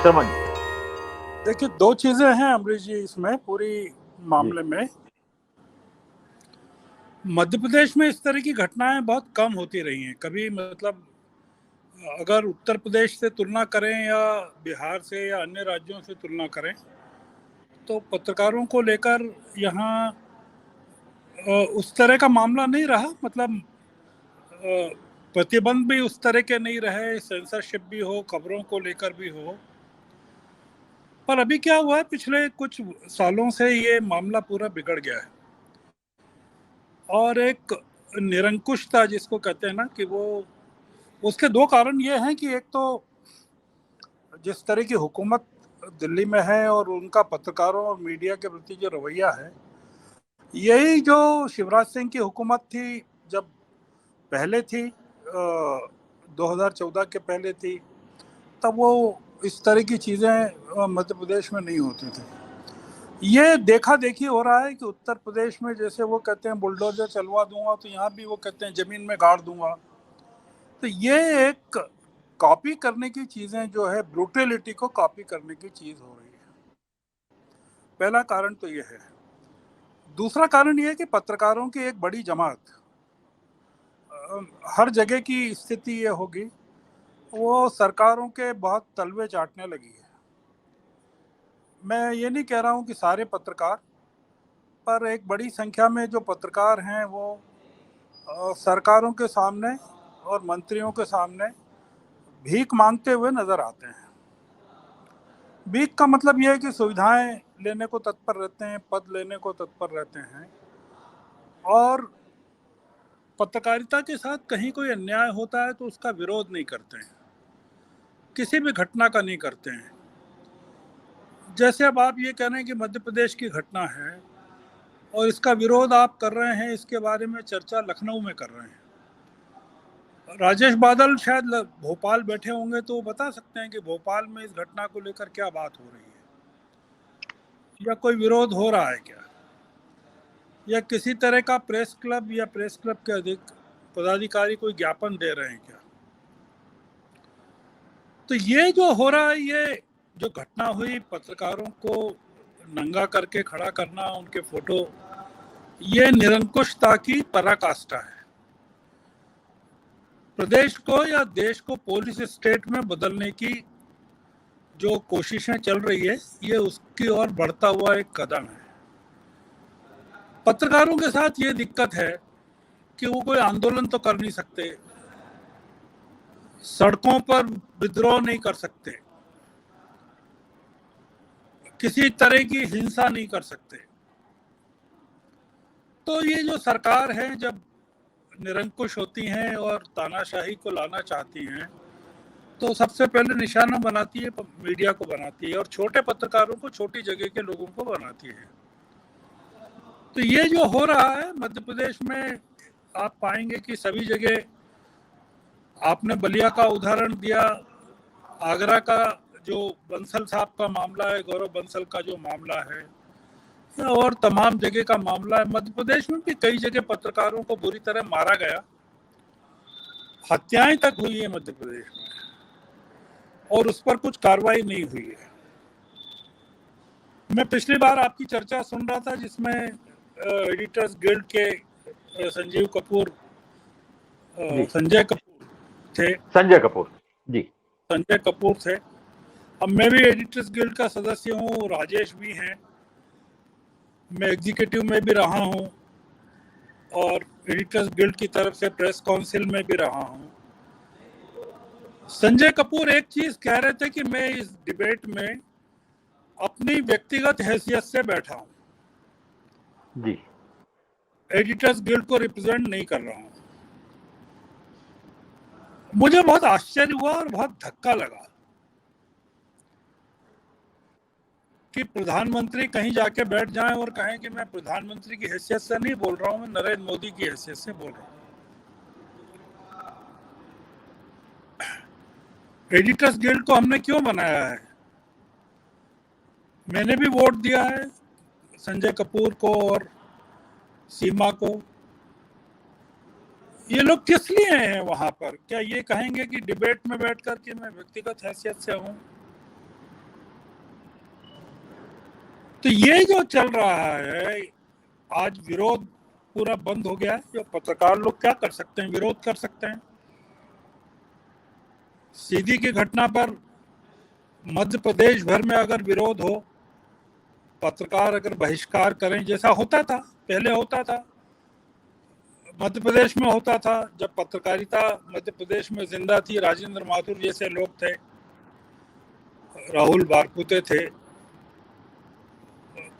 शर्मा जी। देखिए, दो चीजें हैं अमरीश जी इसमें पूरी मामले में। मध्य प्रदेश में इस तरह की घटनाएं बहुत कम होती रही हैं। कभी मतलब अगर उत्तर प्रदेश से तुलना करें या बिहार से या अन्य राज्यों से तुलना करें तो पत्रकारों को लेकर यहाँ उस तरह का मामला नहीं रहा। मतलब प्रतिबंध भी उस तरह के नहीं रहे, सेंसरशिप भी हो, खबरों को लेकर भी हो। पर अभी क्या हुआ है, पिछले कुछ सालों से ये मामला पूरा बिगड़ गया है और एक निरंकुशता जिसको कहते हैं ना कि वो, उसके दो कारण ये हैं कि एक तो जिस तरह की हुकूमत दिल्ली में है और उनका पत्रकारों और मीडिया के प्रति जो रवैया है, यही जो शिवराज सिंह की हुकूमत थी जब पहले थी 2014 के पहले थी, तब वो इस तरह की चीज़ें मध्य प्रदेश में नहीं होती थी। ये देखा देखी हो रहा है कि उत्तर प्रदेश में जैसे वो कहते हैं बुलडोजर चलवा दूंगा, तो यहाँ भी वो कहते हैं जमीन में गाड़ दूंगा। तो ये एक कॉपी करने की चीज़ें जो है, ब्रूटलिटी को कॉपी करने की चीज़ हो रही है। पहला कारण तो ये है। दूसरा कारण ये है कि पत्रकारों की एक बड़ी जमात, हर जगह की स्थिति ये होगी, वो सरकारों के बहुत तलवे चाटने लगी है। मैं ये नहीं कह रहा हूँ कि सारे पत्रकार, पर एक बड़ी संख्या में जो पत्रकार हैं वो सरकारों के सामने और मंत्रियों के सामने भीख मांगते हुए नजर आते हैं। भीख का मतलब यह है कि सुविधाएं लेने को तत्पर रहते हैं, पद लेने को तत्पर रहते हैं, और पत्रकारिता के साथ कहीं कोई अन्याय होता है तो उसका विरोध नहीं करते हैं, किसी भी घटना का नहीं करते हैं। जैसे अब आप ये कह रहे हैं कि मध्य प्रदेश की घटना है और इसका विरोध आप कर रहे हैं, इसके बारे में चर्चा लखनऊ में कर रहे हैं। राजेश बादल शायद भोपाल बैठे होंगे तो बता सकते हैं कि भोपाल में इस घटना को लेकर क्या बात हो रही है, या कोई विरोध हो रहा है क्या, या किसी तरह का प्रेस क्लब या प्रेस क्लब के अधिक पदाधिकारी कोई ज्ञापन दे रहे हैं क्या। तो ये जो हो रहा है, ये जो घटना हुई, पत्रकारों को नंगा करके खड़ा करना, उनके फोटो, ये निरंकुशता की पराकाष्ठा है। प्रदेश को या देश को पुलिस स्टेट में बदलने की जो कोशिशें चल रही है, ये उसकी ओर बढ़ता हुआ एक कदम है। पत्रकारों के साथ ये दिक्कत है कि वो कोई आंदोलन तो कर नहीं सकते, सड़कों पर विद्रोह नहीं कर सकते, किसी तरह की हिंसा नहीं कर सकते। तो ये जो सरकार है जब निरंकुश होती हैं और तानाशाही को लाना चाहती हैं, तो सबसे पहले निशाना बनाती है मीडिया को, बनाती है, और छोटे पत्रकारों को, छोटी जगह के लोगों को बनाती है। तो ये जो हो रहा है मध्य प्रदेश में, आप पाएंगे कि सभी जगह, आपने बलिया का उदाहरण दिया, आगरा का जो बंसल साहब का मामला है, गौरव बंसल का जो मामला है, और तमाम जगह का मामला है। मध्य प्रदेश में भी कई जगह पत्रकारों को बुरी तरह मारा गया, हत्याएं तक हुई है मध्य प्रदेश में, और उस पर कुछ कार्रवाई नहीं हुई है। मैं पिछली बार आपकी चर्चा सुन रहा था जिसमें एडिटर्स गिल्ड के संजीव कपूर, संजय कपूर थे, संजय कपूर जी, संजय कपूर थे। अब मैं भी एडिटर्स गिल्ड का सदस्य हूँ, राजेश भी हैं, मैं एग्जीक्यूटिव में भी रहा हूँ और एडिटर्स गिल्ड की तरफ से प्रेस काउंसिल में भी रहा हूँ। संजय कपूर एक चीज कह रहे थे कि मैं इस डिबेट में अपनी व्यक्तिगत हैसियत से बैठा हूँ जी, एडिटर्स गिल्ड को रिप्रेजेंट नहीं कर रहा हूँ। मुझे बहुत आश्चर्य हुआ और बहुत धक्का लगा कि प्रधानमंत्री कहीं जाके बैठ जाएं और कहें कि मैं प्रधानमंत्री की हैसियत से नहीं बोल रहा हूं, मैं नरेंद्र मोदी की हैसियत से बोल रहा हूं। एडिटर्स गिल्ड को हमने क्यों बनाया है? मैंने भी वोट दिया है संजय कपूर को और सीमा को। ये लोग किस लिए हैं वहां पर? क्या ये कहेंगे कि डिबेट में बैठ कर के मैं व्यक्तिगत हैसियत से हूं? तो ये जो चल रहा है आज, विरोध पूरा बंद हो गया है। जो पत्रकार लोग क्या कर सकते हैं, विरोध कर सकते हैं। सीधी की घटना पर मध्य प्रदेश भर में अगर विरोध हो, पत्रकार अगर बहिष्कार करें, जैसा होता था पहले, होता था मध्य प्रदेश में, होता था जब पत्रकारिता मध्य प्रदेश में जिंदा थी, राजेंद्र माथुर जैसे लोग थे, राहुल बारपुते थे,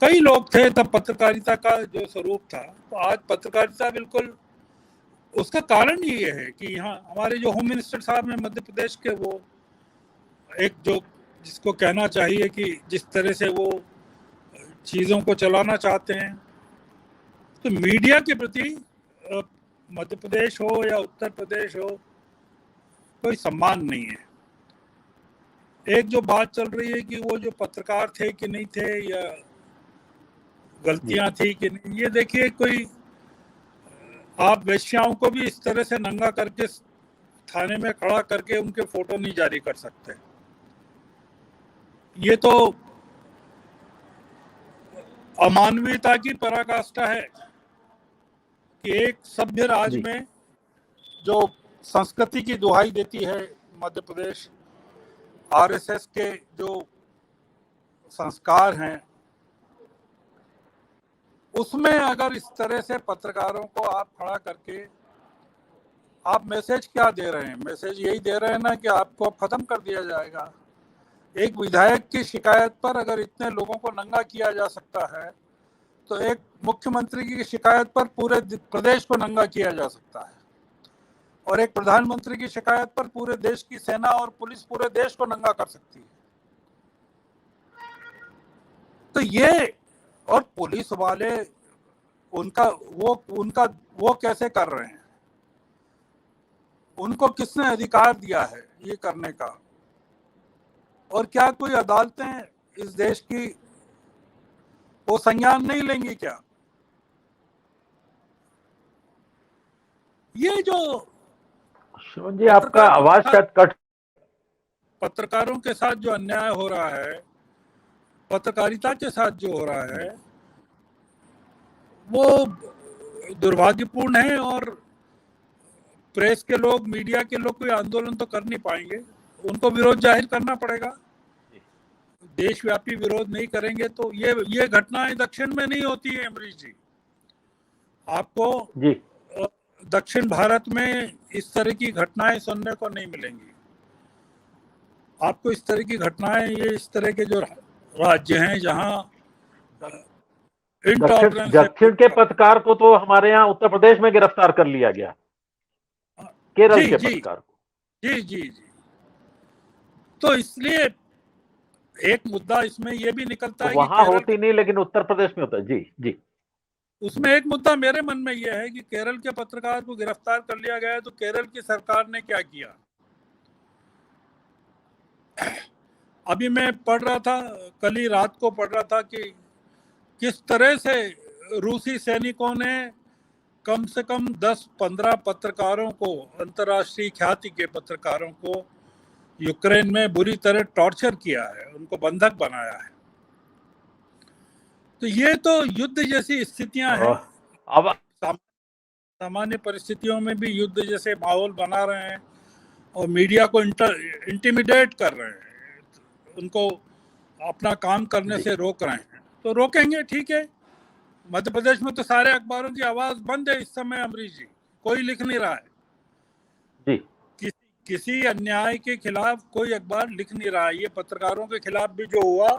कई लोग थे, तब पत्रकारिता का जो स्वरूप था। तो आज पत्रकारिता बिल्कुल, उसका कारण ये है कि यहाँ हमारे जो होम मिनिस्टर साहब हैं मध्य प्रदेश के, वो एक जो जिसको कहना चाहिए कि जिस तरह से वो चीज़ों को चलाना चाहते हैं, तो मीडिया के प्रति मध्य प्रदेश हो या उत्तर प्रदेश हो, कोई सम्मान नहीं है। एक जो बात चल रही है कि वो जो पत्रकार थे कि नहीं थे, या गलतियां थी कि नहीं, ये देखिए, कोई आप वेश्याओं को भी इस तरह से नंगा करके थाने में खड़ा करके उनके फोटो नहीं जारी कर सकते। ये तो अमानवीयता की पराकाष्ठा है कि एक सभ्य राज्य में जो संस्कृति की दुहाई देती है मध्य प्रदेश, आरएसएस के जो संस्कार हैं, उसमें अगर इस तरह से पत्रकारों को आप खड़ा करके, आप मैसेज क्या दे रहे हैं? मैसेज यही दे रहे हैं ना कि आपको खत्म कर दिया जाएगा। एक विधायक की शिकायत पर अगर इतने लोगों को नंगा किया जा सकता है, तो एक मुख्यमंत्री की शिकायत पर पूरे प्रदेश को नंगा किया जा सकता है, और एक प्रधानमंत्री की शिकायत पर पूरे देश की सेना और पुलिस पूरे देश को नंगा कर सकती है। तो ये, और पुलिस वाले उनका वो कैसे कर रहे हैं? उनको किसने अधिकार दिया है ये करने का? और क्या कोई अदालतें इस देश की वो संज्ञान नहीं लेंगी क्या? ये जो शिवन जी, आपका आवाज शायद कट, पत्रकारों के साथ जो अन्याय हो रहा है, पत्रकारिता के साथ जो हो रहा है, वो दुर्भाग्यपूर्ण है। और प्रेस के लोग, मीडिया के लोग कोई आंदोलन तो कर नहीं पाएंगे, उनको विरोध जाहिर करना पड़ेगा। देशव्यापी विरोध नहीं करेंगे तो ये घटनाएं दक्षिण में नहीं होती है अमरीश जी। आपको जी दक्षिण भारत में इस तरह की घटनाएं सुनने को नहीं मिलेंगी। आपको इस तरह की घटनाएं, ये इस तरह के जो राज्य हैं जहां दक्षिण के पत्रकार को तो हमारे यहाँ उत्तर प्रदेश में गिरफ्तार कर लिया गया, केरल के पत्रकार को। जी जी जी। तो इसलिए एक मुद्दा इसमें यह भी निकलता है कि वहां होती नहीं, लेकिन उत्तर प्रदेश में होता है। जी जी। उसमें एक मुद्दा मेरे मन में यह है कि केरल के पत्रकार को गिरफ्तार कर लिया गया है, तो केरल की सरकार ने क्या किया? अभी मैं पढ़ रहा था, कल ही रात को पढ़ रहा था कि किस तरह से रूसी सैनिकों ने कम से कम 10-15 पत्रकारों को, अंतर्राष्ट्रीय ख्याति के पत्रकारों को यूक्रेन में बुरी तरह टॉर्चर किया है, उनको बंधक बनाया है। तो ये तो युद्ध जैसी स्थितियां हैं। अब सामान्य परिस्थितियों में भी युद्ध जैसे माहौल बना रहे हैं और मीडिया को इंटिमिडेट कर रहे हैं, उनको अपना काम करने से रोक रहे हैं। तो रोकेंगे, ठीक है। मध्य प्रदेश में तो सारे अखबारों की आवाज बंद है इस समय अमरीश जी, कोई लिख नहीं रहा है जी। किसी अन्याय के खिलाफ कोई अखबार लिख नहीं रहा है। ये पत्रकारों के खिलाफ भी जो हुआ,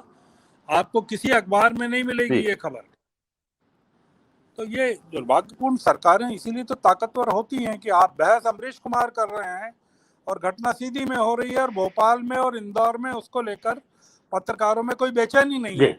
आपको किसी अखबार में नहीं मिलेगी ये खबर। तो ये दुर्भाग्यपूर्ण सरकारें इसीलिए तो ताकतवर होती हैं कि आप बहस अमरीश कुमार कर रहे हैं और घटना सीधी में हो रही है, और भोपाल में और इंदौर में उसको लेकर पत्रकारों में कोई बेचैनी नहीं है।